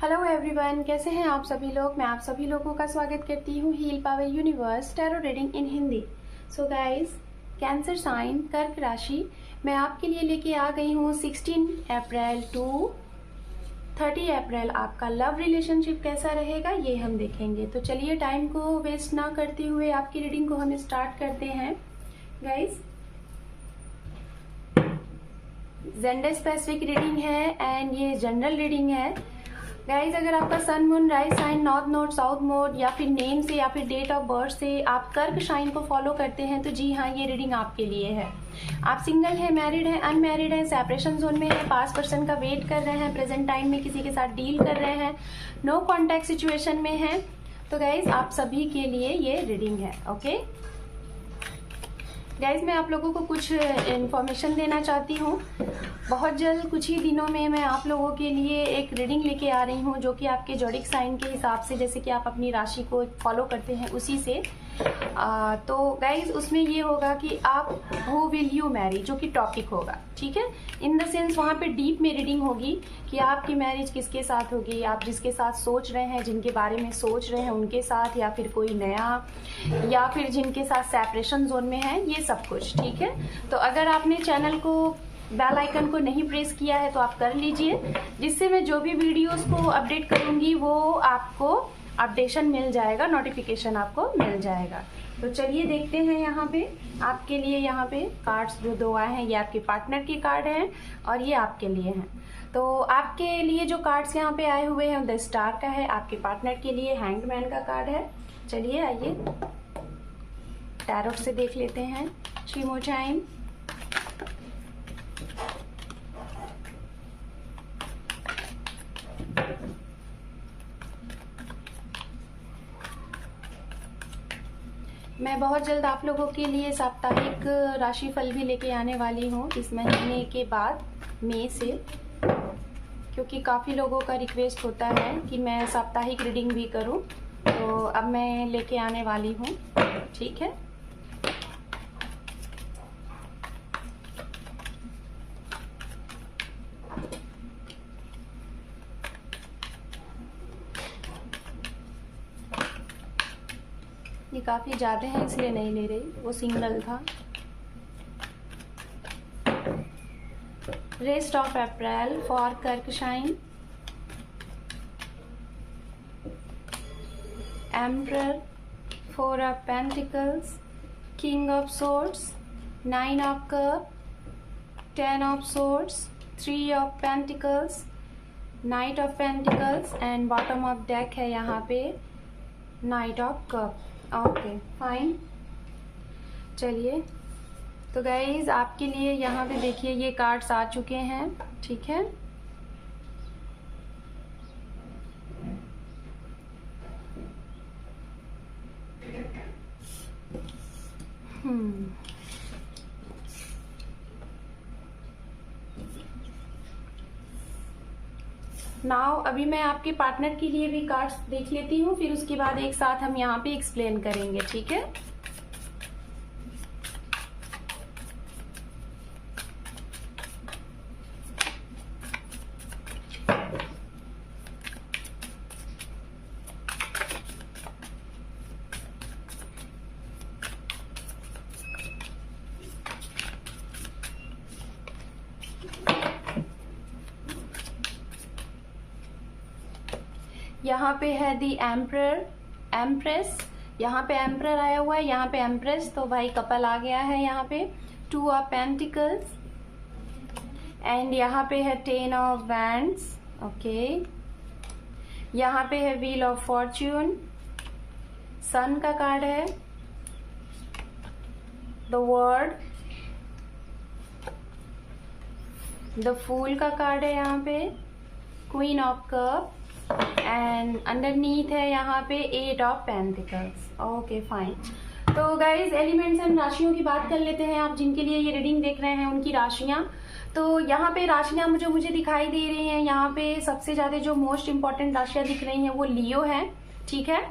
Hello everyone, कैसे हैं आप सभी लोग। मैं आप सभी लोगों का स्वागत करती हूँ heal power universe tarot reading in Hindi. So guys, cancer sign, कर्क राशि, मैं आपके लिए लेके आ गई हूँ 16 अप्रैल टू 30 अप्रैल आपका लव रिलेशनशिप कैसा रहेगा ये हम देखेंगे। तो चलिए टाइम को वेस्ट ना करते हुए आपकी रीडिंग को हम स्टार्ट करते हैं। गाइस, जेंडर स्पेसिफिक रीडिंग है एंड ये जनरल रीडिंग है। गाइज, अगर आपका sun moon rise sign north node south node या फिर नेम से या फिर डेट ऑफ बर्थ से आप कर्क साइन को फॉलो करते हैं तो जी हाँ, ये रीडिंग आपके लिए है। आप सिंगल है, मैरिड है, अनमैरिड है, सेपरेशन जोन में है, पास पर्सन का वेट कर रहे हैं, प्रेजेंट टाइम में किसी के साथ डील कर रहे हैं, नो कॉन्टैक्ट सिचुएशन में है, तो गाइज आप सभी के लिए ये रीडिंग है। ओके गाइज, मैं आप लोगों को कुछ इन्फॉर्मेशन देना चाहती हूँ। बहुत जल्द कुछ ही दिनों में मैं आप लोगों के लिए एक रीडिंग लेके आ रही हूँ जो कि आपके जोडिक साइन के हिसाब से, जैसे कि आप अपनी राशि को फॉलो करते हैं उसी से। तो गाइज, उसमें ये होगा कि आप हु विल यू मैरी, जो कि टॉपिक होगा, ठीक है। इन द सेंस वहाँ पे डीप में रीडिंग होगी कि आपकी मैरिज किसके साथ होगी, आप जिसके साथ सोच रहे हैं, जिनके बारे में सोच रहे हैं उनके साथ, या फिर कोई नया, या फिर जिनके साथ सेपरेशन जोन में है, ये सब कुछ, ठीक है। तो अगर आपने चैनल को बेल आइकन को नहीं प्रेस किया है तो आप कर लीजिए, जिससे मैं जो भी वीडियोस को अपडेट करूंगी वो आपको अपडेशन मिल जाएगा, नोटिफिकेशन आपको मिल जाएगा। तो चलिए देखते हैं यहाँ पे आपके लिए। यहाँ पे कार्ड्स जो दो आए हैं ये आपके पार्टनर के कार्ड हैं और ये आपके लिए हैं। तो आपके लिए जो कार्ड्स यहाँ पे आए हुए हैं द स्टार का है, आपके पार्टनर के लिए हैंगमैन का कार्ड है। चलिए आइए टैरोट से देख लेते हैं। शीमो टाइम, मैं बहुत जल्द आप लोगों के लिए साप्ताहिक राशिफल भी लेके आने वाली हूँ इस महीने के बाद, मई से, क्योंकि काफ़ी लोगों का रिक्वेस्ट होता है कि मैं साप्ताहिक रीडिंग भी करूँ, तो अब मैं लेके आने वाली हूँ, ठीक है। ये काफ़ी ज़्यादा है इसलिए नहीं ले रही, वो सिंगल था। रेस्ट ऑफ अप्रैल फॉर कर्क sign, emperor, 4 of pentacles, king of swords, 9 of cup, 10 of swords, 3 of pentacles, knight of pentacles and bottom of deck है यहाँ पे knight of cup. Okay fine, चलिए। तो गाइज, आपके लिए यहाँ पे देखिए ये कार्ड्स आ चुके हैं, ठीक है। नाउ अभी मैं आपके पार्टनर के लिए भी कार्ड्स देख लेती हूँ, फिर उसके बाद एक साथ हम यहाँ पे एक्सप्लेन करेंगे, ठीक है। यहाँ पे है दी एम्परर, एम्प्रेस, यहाँ पे एम्परर आया हुआ है, यहाँ पे एम्प्रेस, तो भाई कपल आ गया है यहाँ पे। 2 ऑफ पेंटिकल्स एंड यहाँ पे है 10 ऑफ वैंड्स, ओके। यहाँ पे है व्हील ऑफ फॉर्च्यून, सन का कार्ड है, द वर्ड, द फूल का कार्ड है यहाँ पे, queen of cup and underneath है यहाँ पे 8 ऑफ पेंटिकल्स। Okay fine. तो गाइज, एलिमेंट्स एंड राशियों की बात कर लेते हैं। आप जिनके लिए ये रीडिंग देख रहे हैं उनकी राशियां, तो यहाँ पे राशियां मुझे दिखाई दे रही हैं। यहाँ पे सबसे ज्यादा जो मोस्ट इंपॉर्टेंट राशियां दिख रही हैं वो लियो है, ठीक है।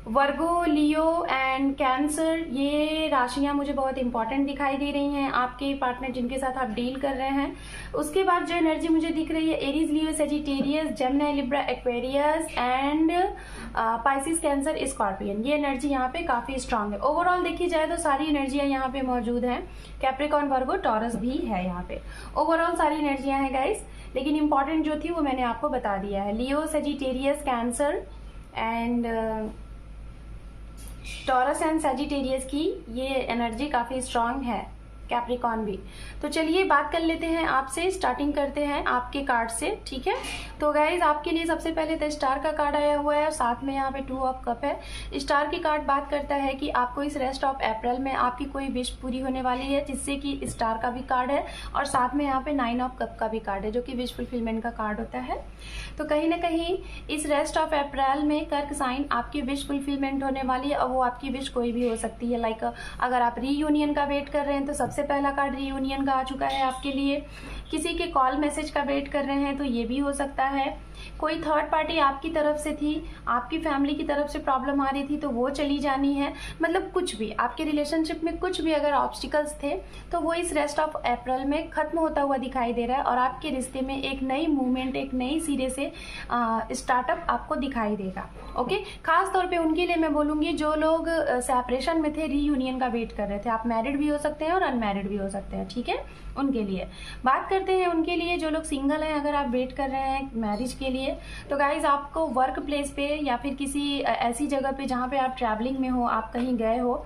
वर्गो, लियो एंड कैंसर, ये राशियां मुझे बहुत इंपॉर्टेंट दिखाई दे रही हैं आपके पार्टनर जिनके साथ आप डील कर रहे हैं। उसके बाद जो एनर्जी मुझे दिख रही है Aries, Leo, Sagittarius, Gemini, Libra, Aquarius and Pisces, cancer, scorpion. ये एनर्जी यहाँ पे काफी स्ट्रांग है। ओवरऑल देखी जाए तो सारी एनर्जियां यहाँ पे मौजूद हैं। कैप्रिकॉर्न, वर्गो, टॉरस भी है यहाँ पे। ओवरऑल सारी एनर्जियां हैं गाइस, लेकिन इंपॉर्टेंट जो थी वो मैंने आपको बता दिया है। Leo, Sagittarius, Cancer and Taurus and Sagittarius की ये एनर्जी काफी स्ट्रांग है, कैप्रिकॉर्न भी। तो चलिए बात कर लेते हैं आपसे, स्टार्टिंग करते हैं आपके कार्ड से, ठीक है। तो गाइज आपके लिए सबसे पहले द स्टार का कार्ड आया हुआ है और साथ में यहाँ पे 2 ऑफ कप है। स्टार की कार्ड बात करता है कि आपको इस रेस्ट ऑफ अप्रैल में आपकी कोई विश पूरी होने वाली है, जिससे कि स्टार का भी कार्ड है और साथ में यहाँ पे 9 ऑफ कप का भी कार्ड है, जो कि विश फुलफिलमेंट का कार्ड होता है। तो कहीं ना कहीं इस रेस्ट ऑफ अप्रैल में कर्क साइन आपकी विश फुलफिलमेंट होने वाली है और वो आपकी विश कोई भी हो सकती है। लाइक अगर आप रीयूनियन का वेट कर रहे हैं तो सबसे पहला कार्ड रीयूनियन का आ चुका है आपके लिए। किसी के कॉल मैसेज का वेट कर रहे हैं तो ये भी हो सकता है। कोई थर्ड पार्टी आपकी तरफ से थी, आपकी फैमिली की तरफ से प्रॉब्लम आ रही थी तो वो चली जानी है। मतलब कुछ भी आपके रिलेशनशिप में कुछ भी अगर ऑब्स्टिकल्स थे तो वो इस रेस्ट ऑफ अप्रैल में खत्म होता हुआ दिखाई दे रहा है और आपके रिश्ते में एक नई मूवमेंट, एक नई सिरे से स्टार्टअप आपको दिखाई देगा। ओके, खास तौर पे उनके लिए मैं बोलूंगी जो लोग सेपरेशन में थे, रीयूनियन का वेट कर रहे थे। आप मैरिड भी हो सकते हैं और अनमैरिड भी हो सकते हैं, ठीक है। उनके लिए बात करते हैं, उनके लिए जो लोग सिंगल हैं, अगर आप वेट कर रहे हैं मैरिज के लिए तो गाइज आपको वर्क प्लेस पे या फिर किसी ऐसी जगह पे जहाँ पे आप ट्रैवलिंग में हो, आप कहीं गए हो,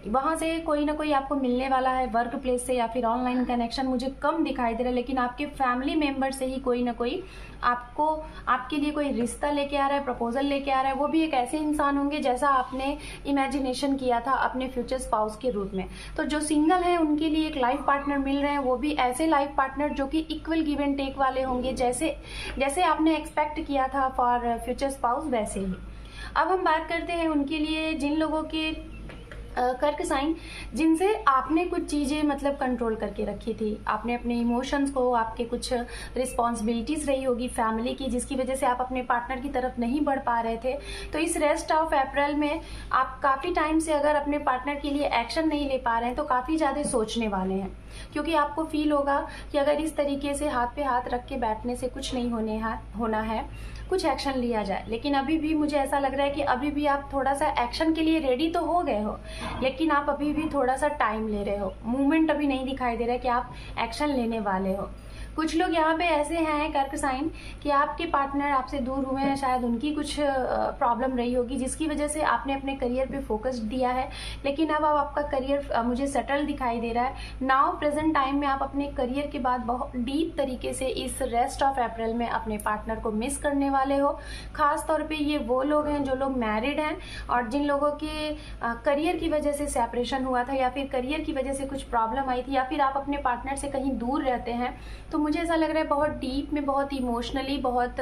वहां से कोई ना कोई आपको मिलने वाला है वर्क प्लेस से, या फिर ऑनलाइन कनेक्शन मुझे कम दिखाई दे रहा है, लेकिन आपके फैमिली मेंबर से ही कोई ना कोई आपको आपके लिए कोई रिश्ता लेके आ रहा है, प्रपोजल लेके आ रहा है। वो भी एक ऐसे इंसान होंगे जैसा आपने इमेजिनेशन किया था अपने फ्यूचर स्पाउस के रूप में। तो जो सिंगल है उनके लिए एक लाइफ पार्टनर मिल रहे हैं, वो भी ऐसे लाइफ पार्टनर जो कि इक्वल गिव एंड टेक वाले होंगे, जैसे आपने एक्सपेक्ट किया था फॉर फ्यूचर स्पाउस, वैसे ही। अब हम बात करते हैं उनके लिए जिन लोगों के कर्क साइन जिनसे आपने कुछ चीजें मतलब कंट्रोल करके रखी थी, आपने अपने इमोशंस को, आपके कुछ रिस्पॉन्सिबिलिटीज रही होगी फैमिली की, जिसकी वजह से आप अपने पार्टनर की तरफ नहीं बढ़ पा रहे थे। तो इस रेस्ट ऑफ अप्रैल में आप काफी टाइम से अगर अपने पार्टनर के लिए एक्शन नहीं ले पा रहे हैं तो काफी ज्यादा सोचने वाले हैं, क्योंकि आपको फील होगा कि अगर इस तरीके से हाथ पे हाथ रख के बैठने से कुछ नहीं होना है, कुछ एक्शन लिया जाए। लेकिन अभी भी मुझे ऐसा लग रहा है कि अभी भी आप थोड़ा सा एक्शन के लिए रेडी तो हो गए हो, लेकिन आप अभी भी थोड़ा सा टाइम ले रहे हो। मूवमेंट अभी नहीं दिखाई दे रहा है कि आप एक्शन लेने वाले हो। कुछ लोग यहाँ पे ऐसे हैं कर्क साइन कि आपके पार्टनर आपसे दूर हुए हैं, शायद उनकी कुछ प्रॉब्लम रही होगी जिसकी वजह से आपने अपने करियर पे फोकस दिया है, लेकिन अब आपका करियर मुझे सेटल दिखाई दे रहा है। नाउ प्रेजेंट टाइम में आप अपने करियर के बाद बहुत डीप तरीके से इस रेस्ट ऑफ अप्रैल में अपने पार्टनर को मिस करने वाले हो। खास तौर पर ये वो लोग हैं जो लोग मैरिड हैं और जिन लोगों के करियर की वजह से सेपरेशन हुआ था या फिर करियर की वजह से कुछ प्रॉब्लम आई थी या फिर आप अपने पार्टनर से कहीं दूर रहते हैं, तो मुझे ऐसा लग रहा है बहुत डीप में, बहुत इमोशनली, बहुत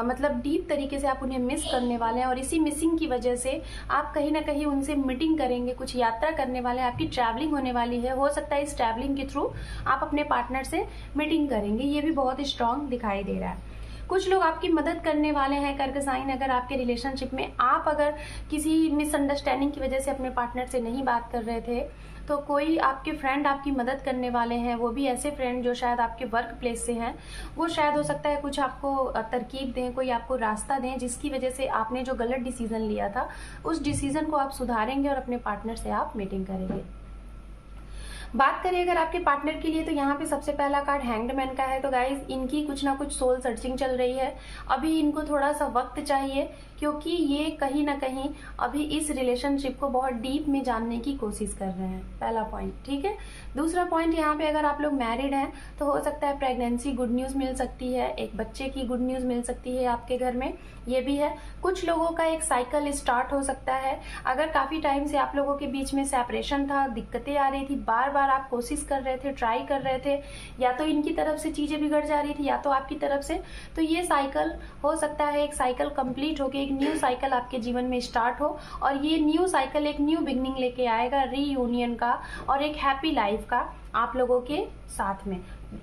मतलब डीप तरीके से आप उन्हें मिस करने वाले हैं। और इसी मिसिंग की वजह से आप कहीं ना कहीं उनसे मीटिंग करेंगे, कुछ यात्रा करने वाले हैं, आपकी ट्रैवलिंग होने वाली है। हो सकता है इस ट्रैवलिंग के थ्रू आप अपने पार्टनर से मीटिंग करेंगे, ये भी बहुत स्ट्रांग दिखाई दे रहा है। कुछ लोग आपकी मदद करने वाले हैं कर्क साइन, अगर आपके रिलेशनशिप में आप अगर किसी मिसअंडरस्टैंडिंग की वजह से अपने पार्टनर से नहीं बात कर रहे थे तो कोई आपके फ्रेंड आपकी मदद करने वाले हैं। वो भी ऐसे फ्रेंड जो शायद आपके वर्क प्लेस से हैं, वो शायद हो सकता है कुछ आपको तरकीब दें, कोई आपको रास्ता दें जिसकी वजह से आपने जो गलत डिसीजन लिया था उस डिसीजन को आप सुधारेंगे और अपने पार्टनर से आप मीटिंग करेंगे। बात करें अगर आपके पार्टनर के लिए तो यहाँ पे सबसे पहला कार्ड हैंग्ड मैन का है। तो गाइज इनकी कुछ ना कुछ सोल सर्चिंग चल रही है, अभी इनको थोड़ा सा वक्त चाहिए क्योंकि ये कहीं ना कहीं अभी इस रिलेशनशिप को बहुत डीप में जानने की कोशिश कर रहे हैं। पहला पॉइंट, ठीक है। दूसरा पॉइंट यहाँ पे अगर आप लोग मैरिड हैं तो हो सकता है प्रेगनेंसी गुड न्यूज मिल सकती है, एक बच्चे की गुड न्यूज मिल सकती है आपके घर में, ये भी है। कुछ लोगों का एक साइकिल स्टार्ट हो सकता है। अगर काफी टाइम से आप लोगों के बीच में सेपरेशन था, दिक्कतें आ रही थी, बार बार आप कोशिश कर रहे थे, ट्राई कर रहे थे, या तो इनकी तरफ से चीजें बिगड़ जा रही थी या तो आपकी तरफ से, तो ये साइकिल हो सकता है एक साइकिल कंप्लीट होके एक न्यू साइकिल आपके जीवन में स्टार्ट हो और ये न्यू साइकिल एक न्यू बिगनिंग लेके आएगा रीयूनियन का और एक हैप्पी लाइफ का आप लोगों के साथ में।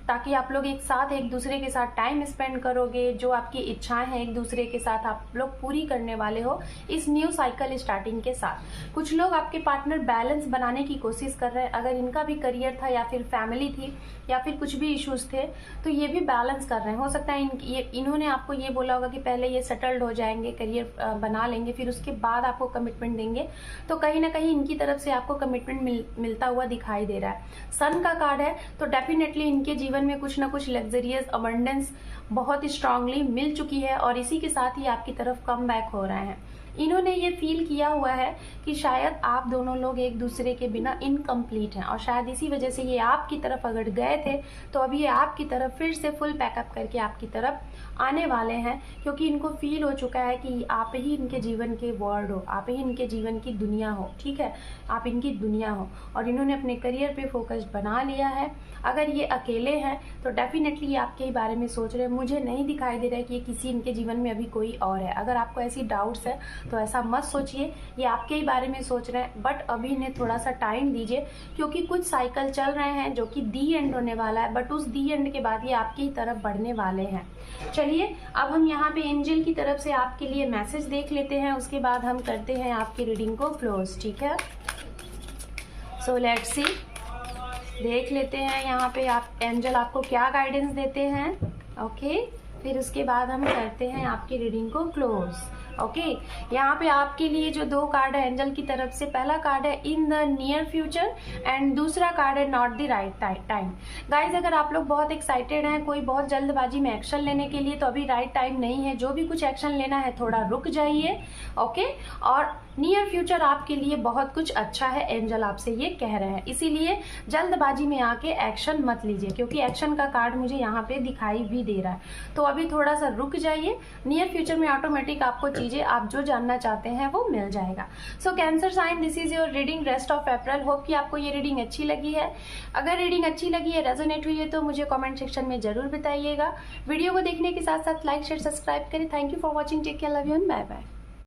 ताकि आप लोग एक साथ एक दूसरे के साथ टाइम स्पेंड करोगे, जो आपकी इच्छाएं हैं एक दूसरे के साथ आप लोग पूरी करने वाले हो इस न्यू साइकिल स्टार्टिंग के साथ। कुछ लोग आपके पार्टनर बैलेंस बनाने की कोशिश कर रहे हैं, अगर इनका भी करियर था या फिर फैमिली थी या फिर कुछ भी इश्यूज थे तो ये भी बैलेंस कर रहे हैं। हो सकता है इन्होंने आपको ये बोला होगा कि पहले ये सेटल्ड हो जाएंगे, करियर बना लेंगे, फिर उसके बाद आपको कमिटमेंट देंगे, तो कहीं ना कहीं इनकी तरफ से आपको कमिटमेंट मिलता हुआ दिखाई दे रहा है। सन का कार्ड है तो डेफिनेटली इनके जीवन में कुछ ना कुछ लग्जरियस अबंडेंस बहुत स्ट्रांगली मिल चुकी है और इसी के साथ ही आपकी तरफ कम बैक हो रहे हैं। इन्होंने ये फील किया हुआ है कि शायद आप दोनों लोग एक दूसरे के बिना इनकम्प्लीट हैं और शायद इसी वजह से ये आपकी तरफ अगर गए थे तो अभी ये आपकी तरफ फिर से फुल पैकअप करके आपकी तरफ आने वाले हैं, क्योंकि इनको फील हो चुका है कि आप ही इनके जीवन के वर्ल्ड हो, आप ही इनके जीवन की दुनिया हो। ठीक है, आप इनकी दुनिया हो और इन्होंने अपने करियर पे फोकस बना लिया है। अगर ये अकेले हैं तो डेफिनेटली ये आपके ही बारे में सोच रहे हैं। मुझे नहीं दिखाई दे रहा है कि ये किसी इनके जीवन में अभी कोई और है। अगर आपको ऐसी डाउट्स है तो ऐसा मत सोचिए, ये आपके ही बारे में सोच रहे हैं, बट अभी इन्हें थोड़ा सा टाइम दीजिए, क्योंकि कुछ साइकिल चल रहे हैं जो कि दी एंड होने वाला है, बट उस दी एंड के बाद ये आपकी ही तरफ बढ़ने वाले हैं। चलिए अब हम यहाँ पे एंजल की तरफ से आपके लिए मैसेज देख लेते हैं, उसके बाद हम करते हैं आपकी रीडिंग को क्लोज। ठीक है, सो लेट्स सी, देख लेते हैं यहाँ पे आप एंजल आपको क्या गाइडेंस देते हैं। ओके, फिर उसके बाद हम करते हैं आपकी रीडिंग को क्लोज। ओके, यहाँ पे आपके लिए जो दो कार्ड है एंजल की तरफ से, पहला कार्ड है in the near future and दूसरा कार्ड है not the right time. Guys अगर आप लोग बहुत एक्साइटेड हैं कोई बहुत जल्दबाजी में एक्शन लेने के लिए तो अभी राइट टाइम नहीं है। जो भी कुछ एक्शन लेना है थोड़ा रुक जाइए। ओके, और नियर फ्यूचर आपके लिए बहुत कुछ अच्छा है, एंजल आपसे ये कह रहे हैं, इसीलिए जल्दबाजी में आके एक्शन मत लीजिए, क्योंकि एक्शन का कार्ड मुझे यहाँ पे दिखाई भी दे रहा है। तो अभी थोड़ा सा रुक जाइए, नियर फ्यूचर में ऑटोमेटिक आपको चीजें आप जो जानना चाहते हैं वो मिल जाएगा। So Cancer sign, this is your reading rest of April. Hope कि आपको ये रीडिंग अच्छी लगी है। अगर रीडिंग अच्छी लगी है, रेजोनेट हुई है तो मुझे कमेंट सेक्शन में जरूर बताइएगा। वीडियो को देखने के साथ साथ लाइक शेयर सब्सक्राइब करें। Thank you for watching, take care, love you and bye bye.